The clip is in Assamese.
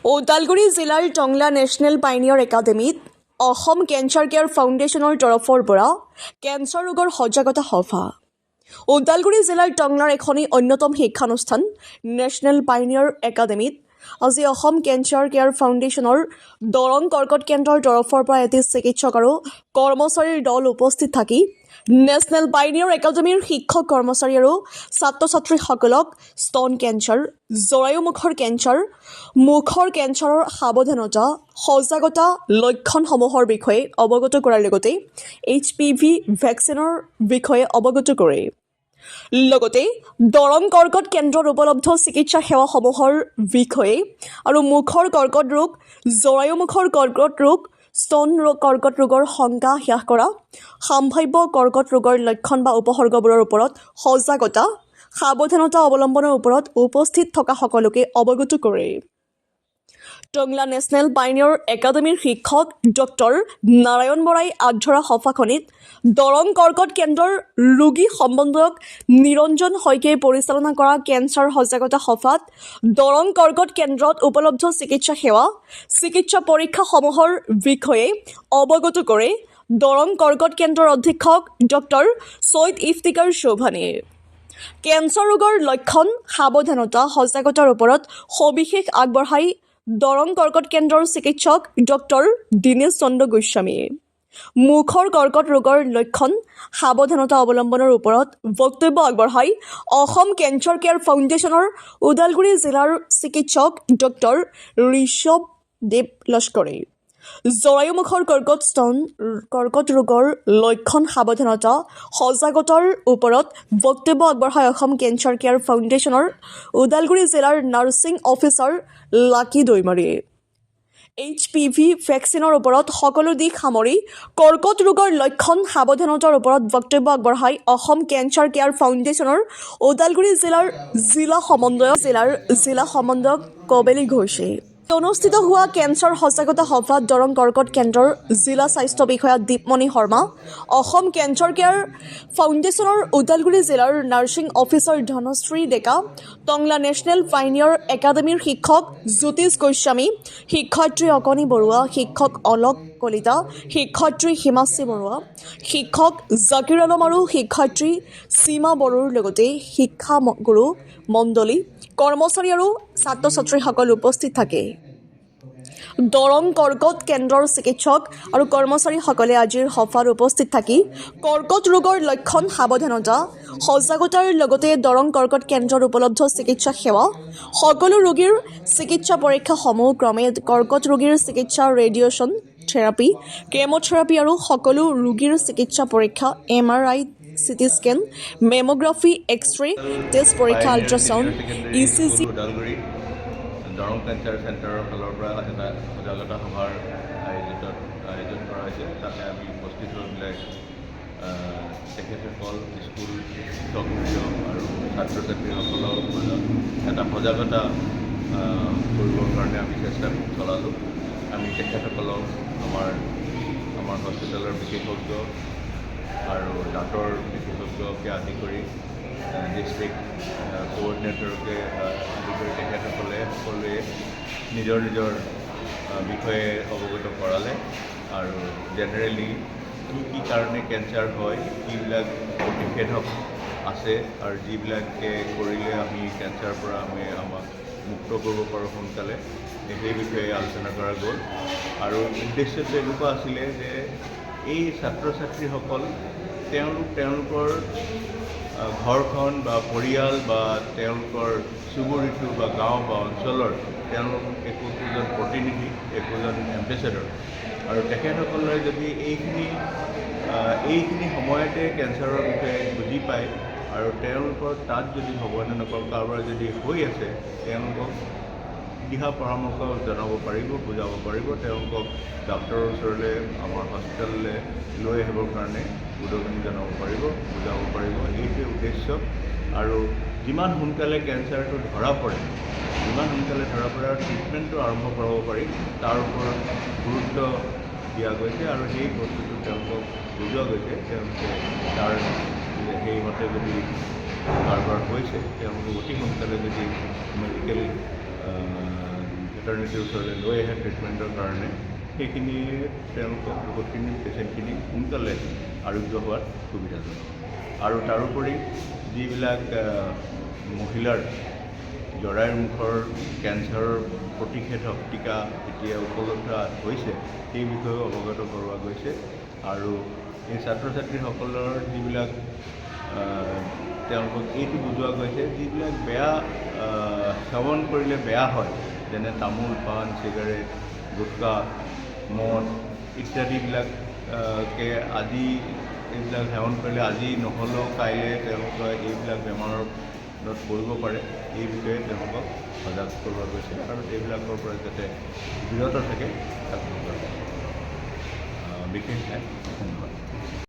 ওদালগুৰি জিলাৰ টংলা নেশ্যনেল পাইনিয়ৰ একাডেমীত অসম কেঞ্চাৰ কেয়াৰ ফাউণ্ডেশ্যনৰ তৰফৰ পৰা কেঞ্চাৰ ৰোগৰ সজাগতা সভা। ওদালগুৰি জিলাৰ টংলাৰ এখনি অন্যতম শিক্ষানুষ্ঠান নেশ্যনেল পাইনিয়ৰ একাডেমীত আজি অসম কেঞ্চাৰ কেয়াৰ ফাউণ্ডেশ্যনৰ দৰং কৰ্কট কেন্দ্ৰৰ তৰফৰ পৰা এটি চিকিৎসক আৰু কৰ্মচাৰীৰ দল উপস্থিত থাকি নেশ্যনেল পাইনিয়ৰ একাডেমীৰ শিক্ষক কৰ্মচাৰী আৰু ছাত্ৰ ছাত্ৰীসকলক স্তন কেঞ্চাৰ, জৰায়ুমুখৰ কেঞ্চাৰ, মুখৰ কেঞ্চাৰৰ সাৱধানতা, সজাগতা, লক্ষণসমূহৰ বিষয়ে অৱগত কৰাৰ লগতে HPV ভেকচিনৰ বিষয়ে অৱগত কৰে। লগতে দৰং কৰ্কট কেন্দ্ৰত উপলব্ধ চিকিৎসা সেৱাসমূহৰ বিষয়ে আৰু মুখৰ কৰ্কট ৰোগ, জৰায়ুমুখৰ কৰ্কট ৰোগ, স্তন কৰ্কট ৰোগৰ শংকা হ্ৰাস কৰা, সম্ভাৱ্য কৰ্কট ৰোগৰ লক্ষণ বা উপসৰ্গবোৰৰ ওপৰত সজাগতা, সাৱধানতা অৱলম্বনৰ ওপৰত উপস্থিত থকা সকলোকে অৱগত কৰে। টংলা নেশ্যনেল পাইনিয়ৰ একাডেমীৰ শিক্ষক ডক্টৰ নাৰায়ণ বৰাই আগধৰা সভাখনিত দৰং কৰ্কট কেন্দ্ৰৰ ৰোগী সম্বন্ধক নিৰঞ্জন শইকীয়াই পৰিচালনা কৰা কেঞ্চাৰ সজাগতা সভাত দৰং কৰ্কট কেন্দ্ৰত উপলব্ধ চিকিৎসা সেৱা, চিকিৎসা পৰীক্ষাসমূহৰ বিষয়ে অৱগত কৰে দৰং কৰ্কট কেন্দ্ৰৰ অধীক্ষক ডক্টৰ ছৈয়দ ইফতিকাৰ চৌহানে। কেঞ্চাৰ ৰোগৰ লক্ষণ, সাৱধানতা, সজাগতাৰ ওপৰত সবিশেষ আগবঢ়াই দৰং কৰ্কট কেন্দ্ৰৰ চিকিৎসক ডক্টৰ দীনেশ চন্দ্ৰ গোস্বামীয়ে মুখৰ কৰ্কট ৰোগৰ লক্ষণ, সাৱধানতা অৱলম্বনৰ ওপৰত বক্তব্য আগবঢ়াই অসম কেঞ্চাৰ কেয়াৰ ফাউণ্ডেশ্যনৰ ওদালগুৰি জিলাৰ চিকিৎসক ডক্টৰ ঋষভ দেৱ লস্কৰে জৰায়ুমুখৰ কৰ্কট ৰোগৰ লক্ষণ, সাৱধানতা, সজাগতাৰ ওপৰত বক্তব্য আগবঢ়াই অসম কেঞ্চাৰ কেয়াৰ ফাউণ্ডেশ্যনৰ ওদালগুৰি জিলাৰ নাৰ্ছিং অফিচাৰ লাকী দৈমাৰীয়ে HPV ভেকচিনৰ ওপৰত সকলো দিশ সামৰি কৰ্কট ৰোগৰ লক্ষণ, সাৱধানতাৰ ওপৰত বক্তব্য আগবঢ়াই অসম কেঞ্চাৰ কেয়াৰ ফাউণ্ডেশ্যনৰ ওদালগুৰি জিলাৰ জিলা সমন্বয়ক কবেলী ঘোষে অনুষ্ঠিত হোৱা কেঞ্চাৰ সজাগতা সভাত দৰং কৰ্কট কেন্দ্ৰৰ জিলা স্বাস্থ্য বিষয়া দীপমণি শৰ্মা, অসম কেঞ্চাৰ কেয়াৰ ফাউণ্ডেশ্যনৰ ওদালগুৰি জিলাৰ নাৰ্ছিং অফিচাৰ ধনশ্ৰী ডেকা, টংলা নেশ্যনেল পাইনিয়ৰ একাডেমীৰ শিক্ষক জ্যোতিষ গোস্বামী, শিক্ষয়িত্ৰী অকণি বৰুৱা, শিক্ষক অলোক কলিতা, শিক্ষয়িত্ৰী হিমাশ্ৰী বৰুৱা, শিক্ষক জাকিৰ আলম আৰু শিক্ষয়িত্ৰী সীমা বড়োৰ লগতে শিক্ষাগুৰু মণ্ডলী, কৰ্মচাৰী আৰু ছাত্ৰ ছাত্ৰীসকল উপস্থিত থাকে। দৰং কৰ্কট কেন্দ্ৰৰ চিকিৎসক আৰু কৰ্মচাৰীসকলে আজিৰ সভাত উপস্থিত থাকি কৰ্কট ৰোগৰ লক্ষণ, সাৱধানতা, সজাগতাৰ লগতে দৰং কৰ্কট কেন্দ্ৰত উপলব্ধ চিকিৎসা সেৱা, সকলো ৰোগীৰ চিকিৎসা পৰীক্ষাসমূহ ক্ৰমে কৰ্কট ৰোগীৰ চিকিৎসা, ৰেডিয়েশ্যন থেৰাপি, কেম'থেৰাপি আৰু সকলো ৰোগীৰ চিকিৎসা পৰীক্ষা, MRI, CT scan, mammography, x-ray test পৰীক্ষা, আল্ট্ৰাছাউণ্ড, ECG দৰং কেঞ্চাৰ চেণ্টাৰৰ ফালৰ পৰা এটা সজাগতা সভাৰ আয়োজন কৰা হৈছে। তাতে আমি উপস্থিত হৈ পেলাই তেখেতসকল, স্কুল শিক্ষকবৃন্দ আৰু ছাত্ৰ ছাত্ৰীসকলৰ মাজত এটা সজাগতা কৰিবৰ কাৰণে আমি চেষ্টা চলালোঁ। আমি তেখেতসকলক আমাৰ হস্পিটেলৰ বিশেষজ্ঞ আৰু দাঁতৰ বিশেষজ্ঞকে আদি কৰি ডিষ্ট্ৰিক্ট কোঅৰ্ডিনেটৰকে আদি কৰি তেখেতসকলে সকলোৱে নিজৰ নিজৰ বিষয়ে অৱগত কৰালে আৰু জেনেৰেলি কি কাৰণে কেঞ্চাৰ হয়, কিবিলাক প্ৰতিষেধক আছে আৰু যিবিলাকে কৰিলে আমি কেঞ্চাৰৰ পৰা আমাক মুক্ত কৰিব পাৰোঁ সোনকালে, সেই বিষয়ে আলোচনা কৰা গ'ল। আৰু উদ্দেশ্যটো এনেকুৱা আছিলে যে এই ছাত্ৰ ছাত্ৰীসকল তেওঁলোকৰ ঘৰখন বা পৰিয়াল বা তেওঁলোকৰ চুবুৰীটো বা গাঁও বা অঞ্চলৰ তেওঁলোক একোজন প্ৰতিনিধি, একোজন এম্বেচেডৰ, আৰু তেখেতসকলে যদি এইখিনি সময়তে কেঞ্চাৰৰ বিষয়ে বুজি পায় আৰু তেওঁলোকৰ তাত যদি ভগৱানে নকৰক কাৰোবাৰ যদি হৈ আছে, তেওঁলোকক দিহা পৰামৰ্শ জনাব পাৰিব, বুজাব পাৰিব, তেওঁলোকক ডাক্তৰৰ ওচৰলৈ, আমাৰ হস্পিটেললৈ লৈ আহিবৰ কাৰণে উদগনি জনাব পাৰিব, বুজাব পাৰিব। এইটোৱে উদ্দেশ্য। আৰু যিমান সোনকালে কেঞ্চাৰটো ধৰা পৰে আৰু ট্ৰিটমেণ্টটো আৰম্ভ কৰাব পাৰি, তাৰ ওপৰত গুৰুত্ব দিয়া গৈছে আৰু সেই বস্তুটো তেওঁলোকক বুজোৱা গৈছে। তেওঁলোকে তাৰ সেইমতে যদি কাৰোবাৰ হৈছে তেওঁলোকে অতি সোনকালে যদি মেডিকেল ভেটাৰনেৰীৰ ওচৰলৈ লৈ আহে ট্ৰিটমেণ্টৰ কাৰণে সেইখিনি তেওঁলোকক বহুতখিনি পেচেণ্টখিনি সোনকালে আৰোগ্য হোৱাত সুবিধাজনক। আৰু তাৰোপৰি যিবিলাক মহিলাৰ জৰায়ুৰ মুখৰ কেঞ্চাৰৰ প্ৰতিষেধক টীকা এতিয়া উপলব্ধ হৈছে সেই বিষয়েও অৱগত কৰোৱা গৈছে। আৰু এই ছাত্ৰ ছাত্ৰীসকলৰ যিবিলাক তেওঁলোকক এইটো বুজোৱা গৈছে যিবিলাক বেয়া সেৱন কৰিলে বেয়া হয়, যেনে তামোল পাণ চিগাৰেট গুটখা মদ ইত্যাদিবিলাকে আজি এইবিলাক সেৱন কৰিলে আজি নহ'লেও কাইলৈ তেওঁলোকে এইবিলাক বেমাৰত পৰিব পাৰে, এই বিষয়ে তেওঁলোকক সজাগ কৰোৱা গৈছে আৰু এইবিলাকৰ পৰা যাতে বিৰত থাকে তাক বিশেষ নাই। ধন্যবাদ।